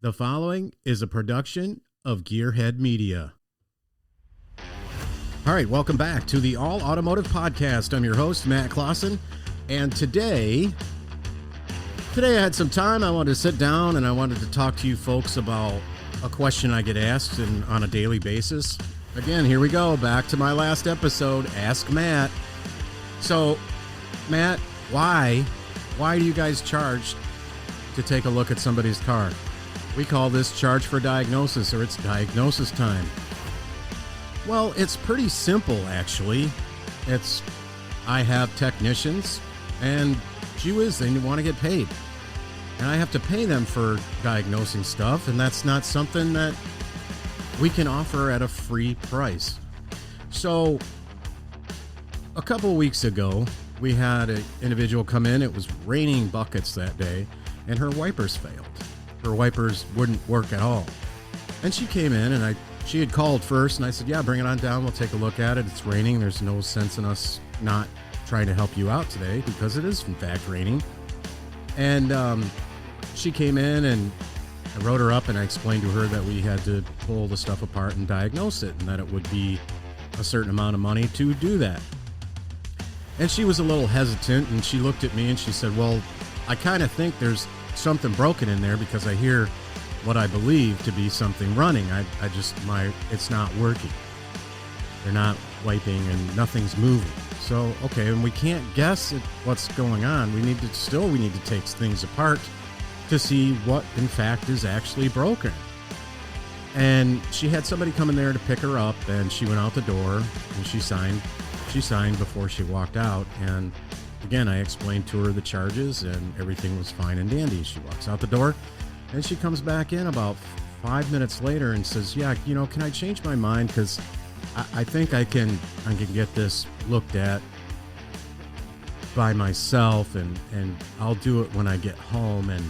The following is a production of Gearhead Media. All right, welcome back to the All Automotive Podcast. I'm your host, Matt Clausen, and today I had some time. I wanted to sit down and I wanted to talk to you folks about a question I get asked on a daily basis. Again, here we go, back to my last episode, Ask Matt. So, Matt, why do you guys charge to take a look at somebody's car? We call this charge for diagnosis, or it's diagnosis time. Well, it's pretty simple, actually. I have technicians, and gee whiz, they want to get paid. And I have to pay them for diagnosing stuff, and that's not something that we can offer at a free price. So, a couple of weeks ago, we had an individual come in. It was raining buckets that day, and her wipers failed. Her wipers wouldn't work at all. And she came in, and she had called first, and I said, yeah, bring it on down. We'll take a look at it. It's raining. There's no sense in us not trying to help you out today because it is, in fact, raining. And she came in, and I wrote her up, and I explained to her that we had to pull the stuff apart and diagnose it, and that it would be a certain amount of money to do that. And she was a little hesitant, and she looked at me, and she said, well, I kind of think there's something broken in there because I hear what I believe to be something running. It's not working. They're not wiping and nothing's moving. So, okay, and we can't guess at what's going on. We need to take things apart to see what in fact is actually broken. And she had somebody come in there to pick her up, and she went out the door and she signed before she walked out. And again, I explained to her the charges, and everything was fine and dandy. She walks out the door, and she comes back in about 5 minutes later and says, yeah, can I change my mind? Because I think I can get this looked at by myself, and I'll do it when I get home. And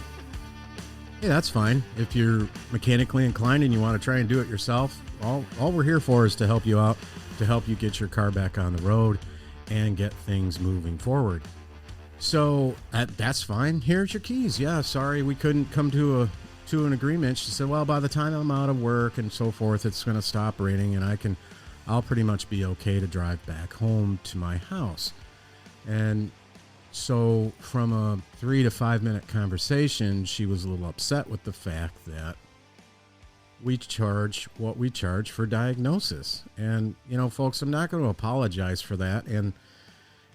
hey, that's fine. If you're mechanically inclined and you want to try and do it yourself, all we're here for is to help you out, to help you get your car back on the road and get things moving forward. So that's fine. Here's your keys. Yeah, sorry, we couldn't come to an agreement. She said, well, by the time I'm out of work and so forth, it's going to stop raining, and I'll pretty much be okay to drive back home to my house. And so from a 3 to 5 minute conversation, she was a little upset with the fact that we charge what we charge for diagnosis. And, folks, I'm not going to apologize for that. And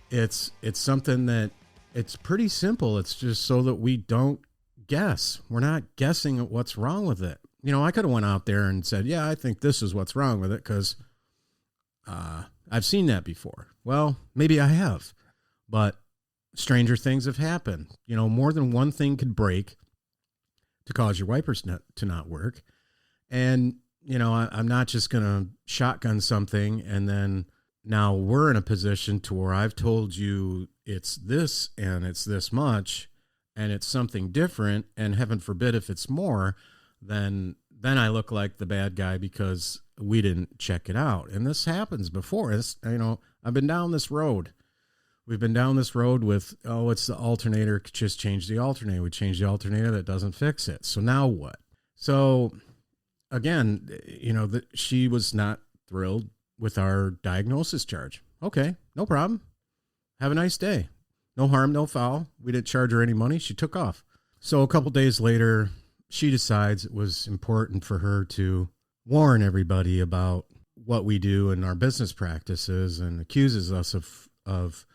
it's something that it's pretty simple. It's just so that we don't guess. We're not guessing at what's wrong with it. I could have went out there and said, yeah, I think this is what's wrong with it because I've seen that before. Well, maybe I have, but stranger things have happened. More than one thing could break to cause your wipers to not work. And, I'm not just going to shotgun something and then now we're in a position to where I've told you it's this and it's this much and it's something different. And heaven forbid if it's more, then I look like the bad guy because we didn't check it out. And this happens before. I've been down this road. We've been down this road with, it's the alternator, just change the alternator. We change the alternator, that doesn't fix it. So now what? So again, she was not thrilled with our diagnosis charge. Okay, no problem. Have a nice day. No harm, no foul. We didn't charge her any money. She took off. So a couple days later, she decides it was important for her to warn everybody about what we do and our business practices, and accuses us of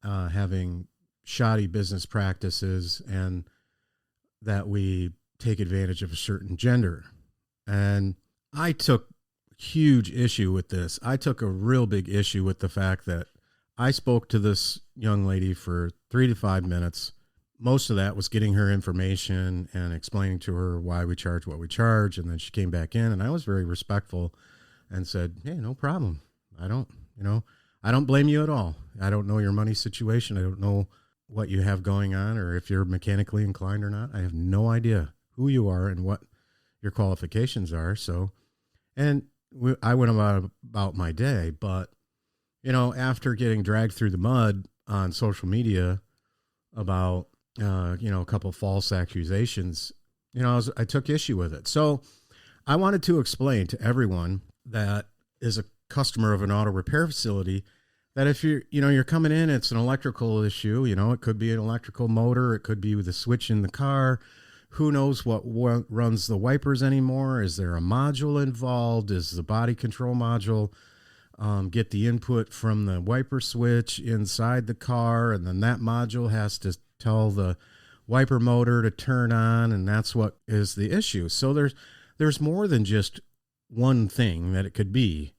having shoddy business practices and that we take advantage of a certain gender. And I took huge issue with this. I took a real big issue with the fact that I spoke to this young lady for 3 to 5 minutes. Most of that was getting her information and explaining to her why we charge what we charge. And then she came back in, and I was very respectful and said, hey, no problem. I don't blame you at all. I don't know your money situation. I don't know what you have going on or if you're mechanically inclined or not. I have no idea who you are and what your qualifications are. So, and I went about my day, but after getting dragged through the mud on social media about, a couple false accusations, I took issue with it. So I wanted to explain to everyone that is a customer of an auto repair facility that if you're coming in, it's an electrical issue. It could be an electrical motor. It could be with a switch in the car. Who knows what runs the wipers anymore? Is there a module involved? Is the body control module get the input from the wiper switch inside the car, and then that module has to tell the wiper motor to turn on, and that's what is the issue. So there's more than just one thing that it could be.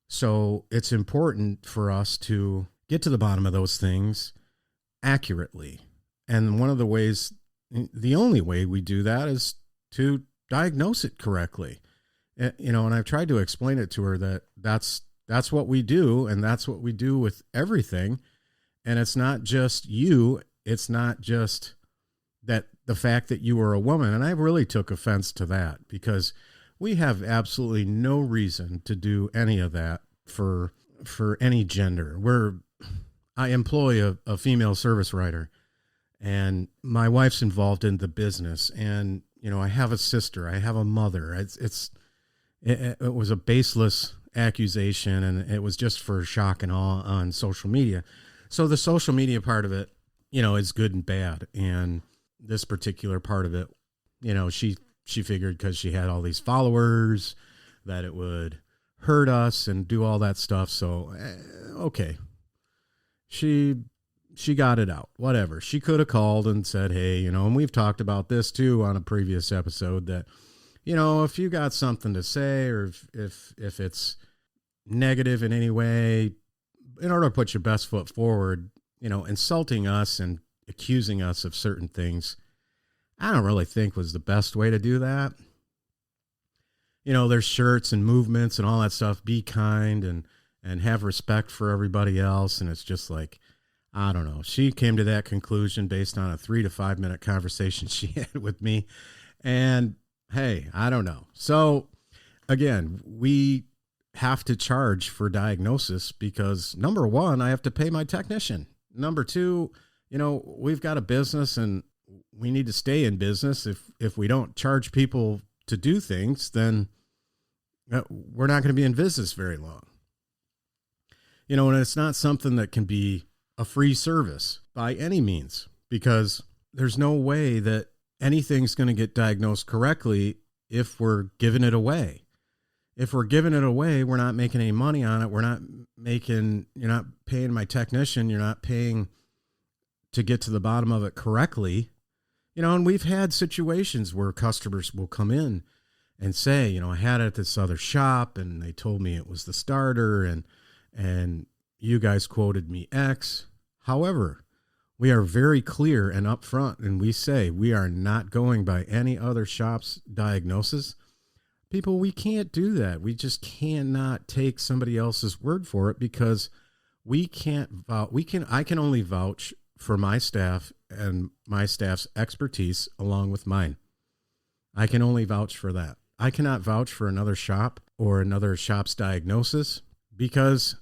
So it's important for us to get to the bottom of those things accurately. And one of the ways, the only way we do that is to diagnose it correctly. And I've tried to explain it to her that that's what we do, and that's what we do with everything. And it's not just you. It's not just that the fact that you are a woman. And I really took offense to that, because we have absolutely no reason to do any of that for any gender. I employ a female service writer, and my wife's involved in the business. And, I have a sister, I have a mother. It was a baseless accusation, and it was just for shock and awe on social media. So the social media part of it, is good and bad. And this particular part of it, she figured because she had all these followers that it would hurt us and do all that stuff. So, okay. She got it out, whatever. She could have called and said, hey, and we've talked about this too on a previous episode, that, if you got something to say, or if it's negative in any way, in order to put your best foot forward, insulting us and accusing us of certain things, I don't really think was the best way to do that. There's shirts and movements and all that stuff. Be kind and have respect for everybody else. And it's just like, I don't know. She came to that conclusion based on a 3 to 5 minute conversation she had with me. And hey, I don't know. So again, we have to charge for diagnosis because, number one, I have to pay my technician. Number two, we've got a business and we need to stay in business. If we don't charge people to do things, then we're not going to be in business very long. And it's not something that can be a free service by any means, because there's no way that anything's going to get diagnosed correctly if we're giving it away. If we're giving it away, we're not making any money on it. You're not paying my technician. You're not paying to get to the bottom of it correctly. And we've had situations where customers will come in and say, I had it at this other shop and they told me it was the starter and you guys quoted me X. However, we are very clear and upfront, and we say we are not going by any other shop's diagnosis. People, we can't do that. We just cannot take somebody else's word for it, because I can only vouch for my staff and my staff's expertise along with mine. I can only vouch for that. I cannot vouch for another shop or another shop's diagnosis, because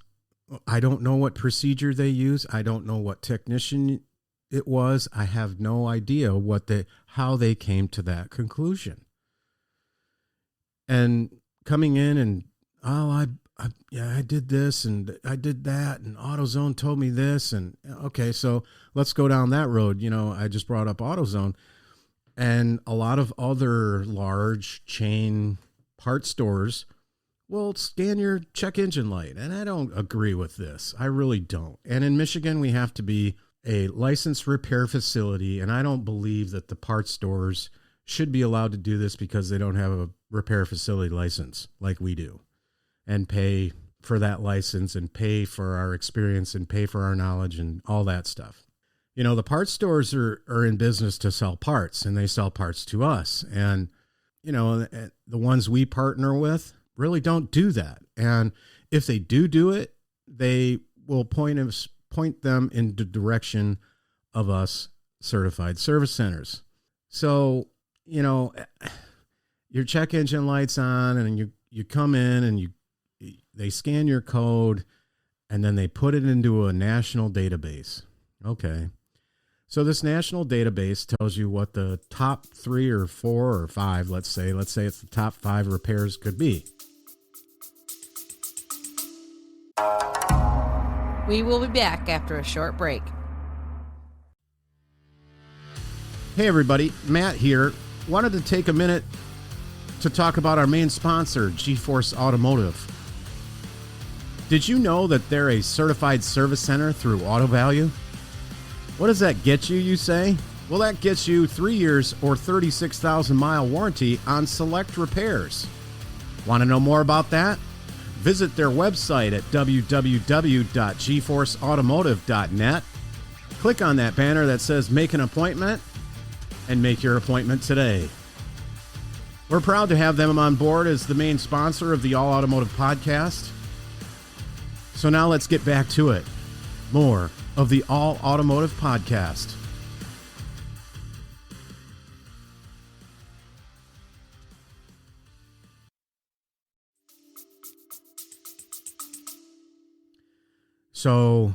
I don't know what procedure they use. I don't know what technician it was. I have no idea how they came to that conclusion. And coming in and, I did this and I did that, and AutoZone told me this, and okay, so let's go down that road. I just brought up AutoZone, and a lot of other large chain part stores will scan your check engine light, and I don't agree with this. I really don't. And in Michigan, we have to be a licensed repair facility, and I don't believe that the parts stores should be allowed to do this because they don't have a repair facility license like we do, and pay for that license and pay for our experience and pay for our knowledge and all that stuff. The parts stores are in business to sell parts, and they sell parts to us. And, the ones we partner with really don't do that. And if they do it, they will point them in the direction of us certified service centers. So, your check engine light's on, and you come in and they scan your code, and then they put it into a national database. Okay. So this national database tells you what the top 3 or 4 or 5, let's say it's the top 5 repairs could be. We will be back after a short break. Hey everybody, Matt here. Wanted to take a minute to talk about our main sponsor, GeForce Automotive. Did you know that they're a certified service center through Auto Value? What does that get you, you say? Well, that gets you 3 years or 36,000 mile warranty on select repairs. Want to know more about that? Visit their website at www.geforceautomotive.net. Click on that banner that says make an appointment and make your appointment today. We're proud to have them on board as the main sponsor of the All Automotive podcast. So now let's get back to it. More of the All Automotive podcast. So,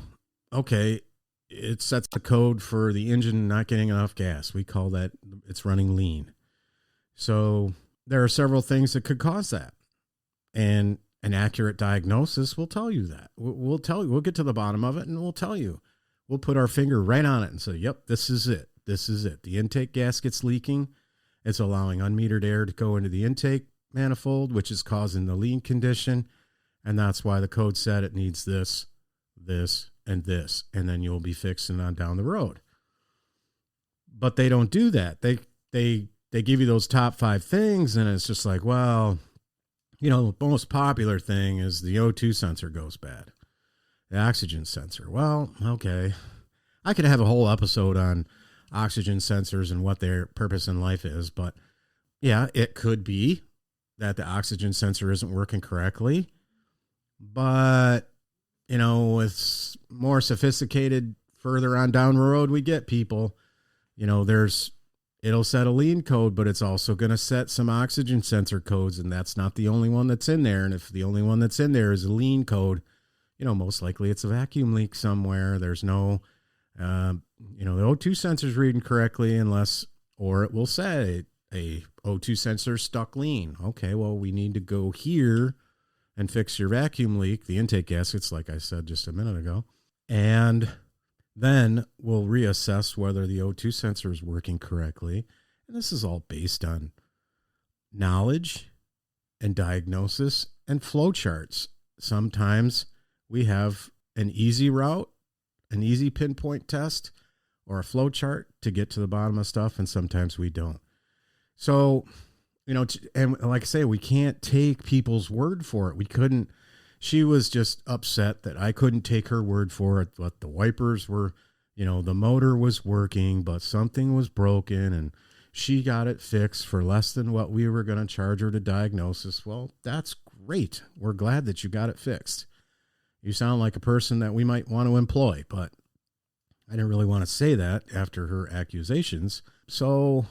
okay, it sets the code for the engine not getting enough gas. We call that it's running lean. So there are several things that could cause that. And an accurate diagnosis will tell you that. We'll tell you, we'll get to the bottom of it and we'll tell you. We'll put our finger right on it and say, yep, this is it. This is it. The intake gasket's leaking. It's allowing unmetered air to go into the intake manifold, which is causing the lean condition. And that's why the code said it needs this, and this. And then you'll be fixing on down the road. But they don't do that. They give you those top 5 things, and it's just like, well, you know, the most popular thing is the O2 sensor goes bad. The oxygen sensor. Well, okay. I could have a whole episode on oxygen sensors and what their purpose in life is, but yeah, it could be that the oxygen sensor isn't working correctly. But, you know, with more sophisticated, further on down the road we get, people, you know, it'll set a lean code, but it's also going to set some oxygen sensor codes, and that's not the only one that's in there. And if the only one that's in there is a lean code, you know, most likely it's a vacuum leak somewhere. There's no, the O2 sensor's reading correctly or it will say a O2 sensor stuck lean. Okay, well, we need to go here and fix your vacuum leak, the intake gaskets, like I said just a minute ago. And then we'll reassess whether the O2 sensor is working correctly. And this is all based on knowledge and diagnosis and flow charts. Sometimes we have an easy route, an easy pinpoint test, or a flow chart to get to the bottom of stuff, and sometimes we don't. So, you know, and like I say, we can't take people's word for it. We couldn't. She was just upset that I couldn't take her word for it, but the wipers were, you know, the motor was working, but something was broken, and she got it fixed for less than what we were going to charge her to diagnosis. Well, that's great. We're glad that you got it fixed. You sound like a person that we might want to employ, but I didn't really want to say that after her accusations. So,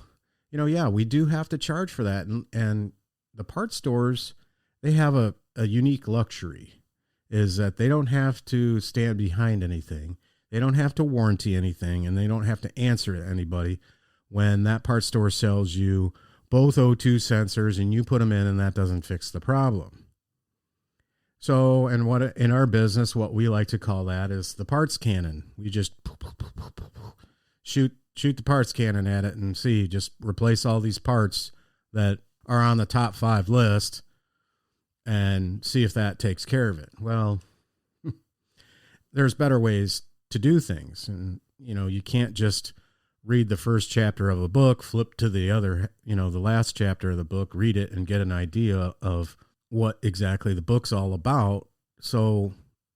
you know, yeah, we do have to charge for that. And the parts stores, they have a unique luxury, is that they don't have to stand behind anything. They don't have to warranty anything, and they don't have to answer to anybody when that parts store sells you both O2 sensors and you put them in and that doesn't fix the problem. So, and what in our business, what we like to call that is the parts cannon. We just shoot the parts cannon at it and just replace all these parts that are on the top 5 list and see if that takes care of it. Well, there's better ways to do things. And, you know, you can't just read the first chapter of a book, flip to the other, you know, the last chapter of the book, read it and get an idea of what exactly the book's all about. So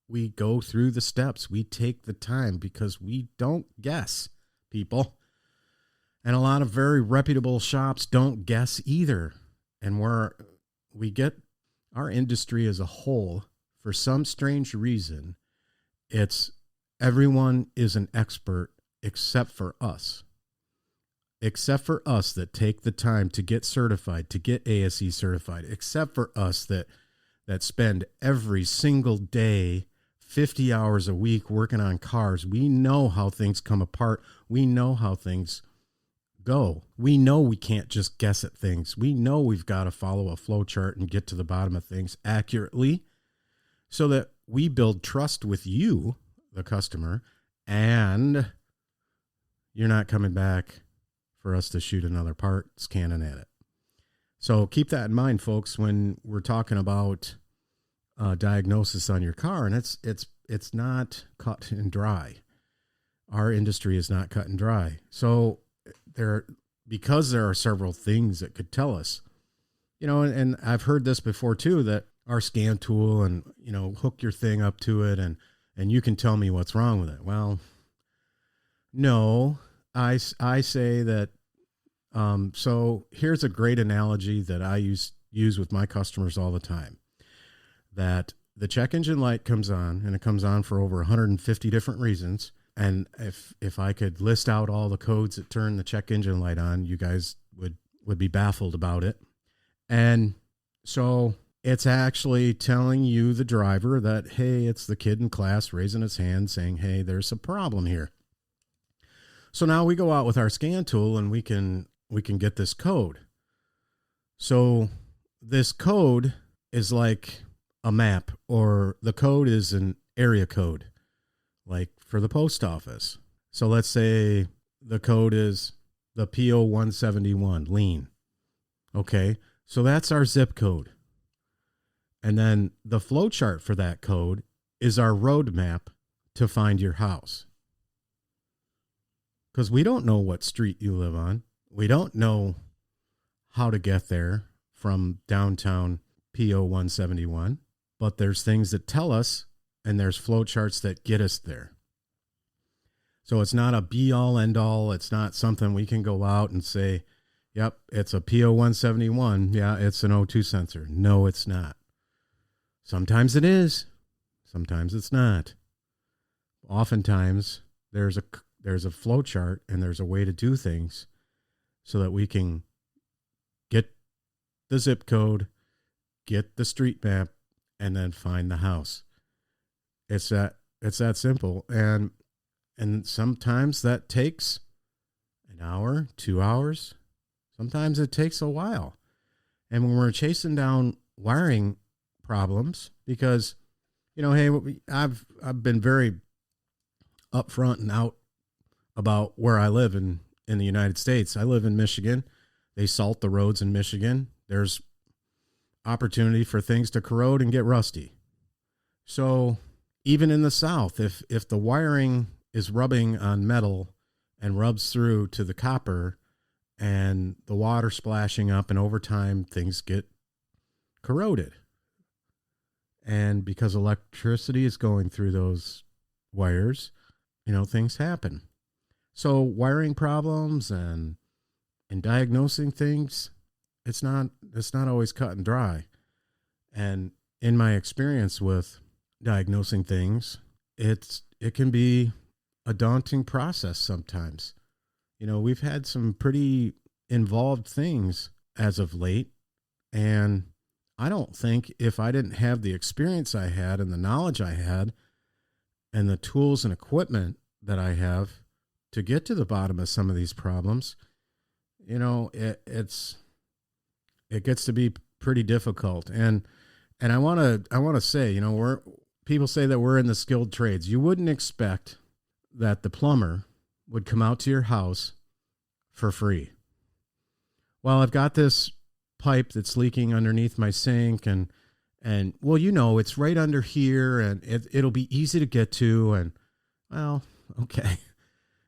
we go through the steps. We take the time because we don't guess, people. And a lot of very reputable shops don't guess either. And we get our industry as a whole, for some strange reason, it's everyone is an expert except for us. Except for us that take the time to get certified, to get ASE certified, except for us that spend every single day 50 hours a week working on cars. We know how things come apart. We know how things go. We know we can't just guess at things. We know we've got to follow a flow chart and get to the bottom of things accurately so that we build trust with you, the customer, and you're not coming back for us to shoot another part scanning at it. So keep that in mind, folks, when we're talking about diagnosis on your car, and it's not cut and dry. Our industry is not cut and dry. So because there are several things that could tell us, and I've heard this before too, that our scan tool and, hook your thing up to it and you can tell me what's wrong with it. Well, no, I say that. So here's a great analogy that I use with my customers all the time, that the check engine light comes on, and it comes on for over 150 different reasons. And if I could list out all the codes that turn the check engine light on, you guys would be baffled about it. And so it's actually telling you, the driver, that, hey, it's the kid in class raising his hand saying, hey, there's a problem here. So now we go out with our scan tool and we can get this code. So this code is like a map, or the code is an area code, like for the post office. So let's say the code is the PO 171 lean. Okay. So that's our zip code. And then the flow chart for that code is our roadmap to find your house. Because we don't know what street you live on. We don't know how to get there from downtown PO 171, but there's things that tell us, and there's flow charts that get us there. So it's not a be all end all. It's not something we can go out and say, yep, it's a PO 171. Yeah, it's an O2 sensor. No, it's not. Sometimes it is. Sometimes it's not. Oftentimes there's a flow chart and there's a way to do things so that we can get the zip code, get the street map, and then find the house. It's that simple. And sometimes that takes an hour, 2 hours. Sometimes it takes a while. And when we're chasing down wiring problems, because, hey, I've been very upfront and out about where I live in the United States. I live in Michigan. They salt the roads in Michigan. There's opportunity for things to corrode and get rusty. So even in the South, if the wiring is rubbing on metal and rubs through to the copper and the water splashing up, and over time things get corroded. And because electricity is going through those wires, things happen. So wiring problems and diagnosing things, it's not always cut and dry. And in my experience with diagnosing things, it can be a daunting process sometimes. We've had some pretty involved things as of late, and I don't think if I didn't have the experience I had and the knowledge I had and the tools and equipment that I have to get to the bottom of some of these problems, it gets to be pretty difficult. And I want to say, people say that we're in the skilled trades. You wouldn't expect that the plumber would come out to your house for free. Well, I've got this pipe that's leaking underneath my sink, and well, it's right under here, and it'll be easy to get to. And well, okay.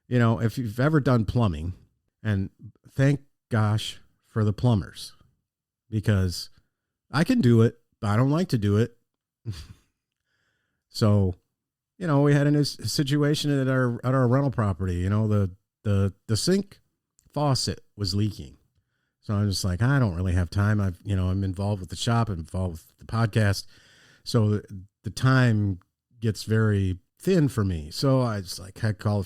If you've ever done plumbing, and thank gosh for the plumbers, because I can do it, but I don't like to do it. So, we had a situation at our rental property. The sink faucet was leaking. So I'm just like, I don't really have time. I'm involved with the shop, I'm involved with the podcast. So the time gets very thin for me. So I just like, I call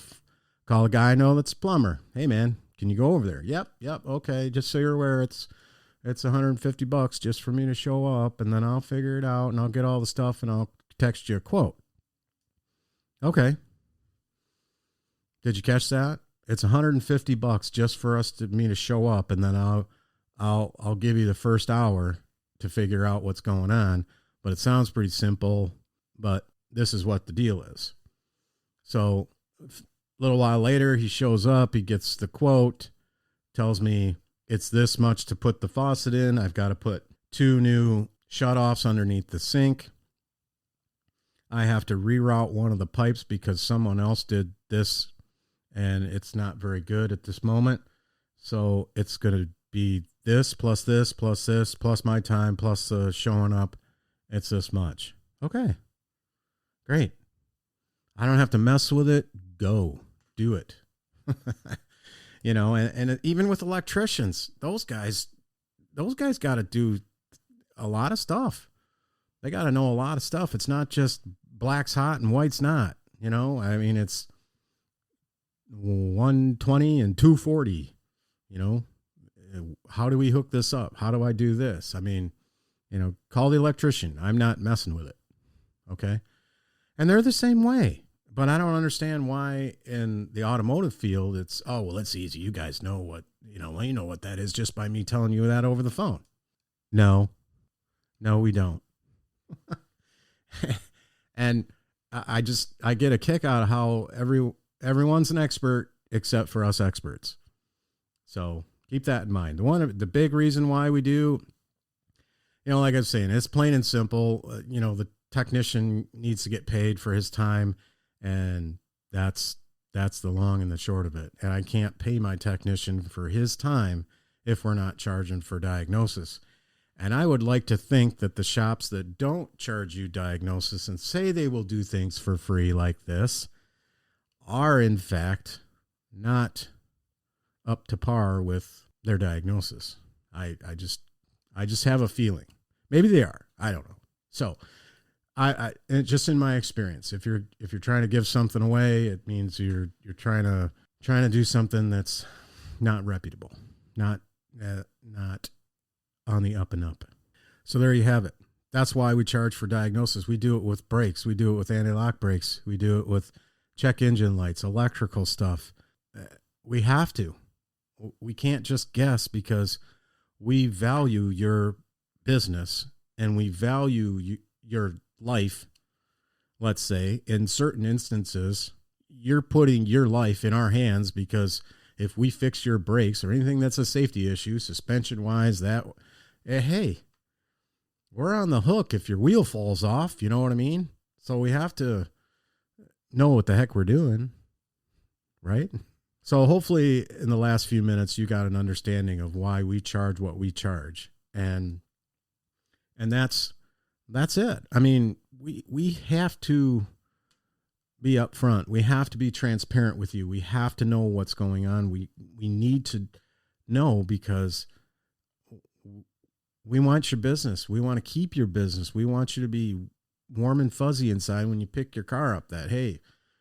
a guy I know that's a plumber. Hey man, can you go over there? Yep. Okay. Just so you're aware, it's $150 just for me to show up, and then I'll figure it out, and I'll get all the stuff, and I'll text you a quote. Okay. Did you catch that? It's $150 just for me to show up, and then I'll give you the first hour to figure out what's going on. But it sounds pretty simple, but this is what the deal is. So a little while later, he shows up, he gets the quote, tells me it's this much to put the faucet in. I've got to put 2 new shutoffs underneath the sink. I have to reroute one of the pipes because someone else did this and it's not very good at this moment. So it's going to be this, plus my time, plus showing up. It's this much. Okay, great. I don't have to mess with it. Go do it. And even with electricians, those guys got to do a lot of stuff. They got to know a lot of stuff. It's not just black's hot and white's not, it's 120 and 240, how do we hook this up? How do I do this? Call the electrician. I'm not messing with it. Okay. And they're the same way, but I don't understand why in the automotive field, it's, oh, well, it's easy. You guys know what, you know what that is just by me telling you that over the phone. No, we don't. And I get a kick out of how everyone's an expert except for us experts. So keep that in mind. The big reason why we do, like I was saying, it's plain and simple. The technician needs to get paid for his time, and that's the long and the short of it. And I can't pay my technician for his time if we're not charging for diagnosis. And I would like to think that the shops that don't charge you diagnosis and say they will do things for free like this are in fact not up to par with their diagnosis. I just have a feeling. Maybe they are. I don't know. So I just in my experience, if you're trying to give something away, it means you're trying to do something that's not reputable, not on the up and up. So there you have it. That's why we charge for diagnosis. We do it with brakes. We do it with anti-lock brakes. We do it with check engine lights, electrical stuff. We have to. We can't just guess because we value your business and we value your life. Let's say in certain instances, you're putting your life in our hands because if we fix your brakes or anything that's a safety issue, suspension wise, hey, we're on the hook if your wheel falls off. You know what I mean? So we have to know what the heck we're doing, right? So hopefully in the last few minutes, you got an understanding of why we charge what we charge. And that's it. We have to be upfront. We have to be transparent with you. We have to know what's going on. We need to know because we want your business. We want to keep your business. We want you to be warm and fuzzy inside when you pick your car up that, hey,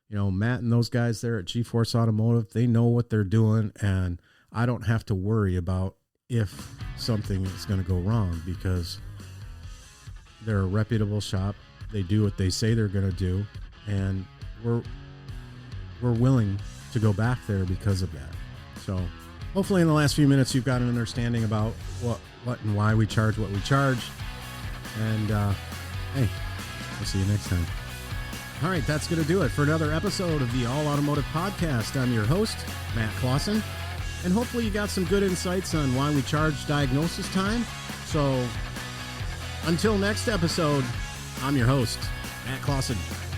Matt and those guys there at G-Force Automotive, they know what they're doing. And I don't have to worry about if something is going to go wrong because they're a reputable shop. They do what they say they're going to do. And we're willing to go back there because of that. So hopefully in the last few minutes, you've got an understanding about what and why we charge what we charge. And, hey, we'll see you next time. All right, that's going to do it for another episode of the All Automotive Podcast. I'm your host, Matt Clausen, and hopefully you got some good insights on why we charge diagnosis time. So until next episode, I'm your host, Matt Clausen.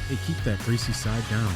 Hey, keep that greasy side down.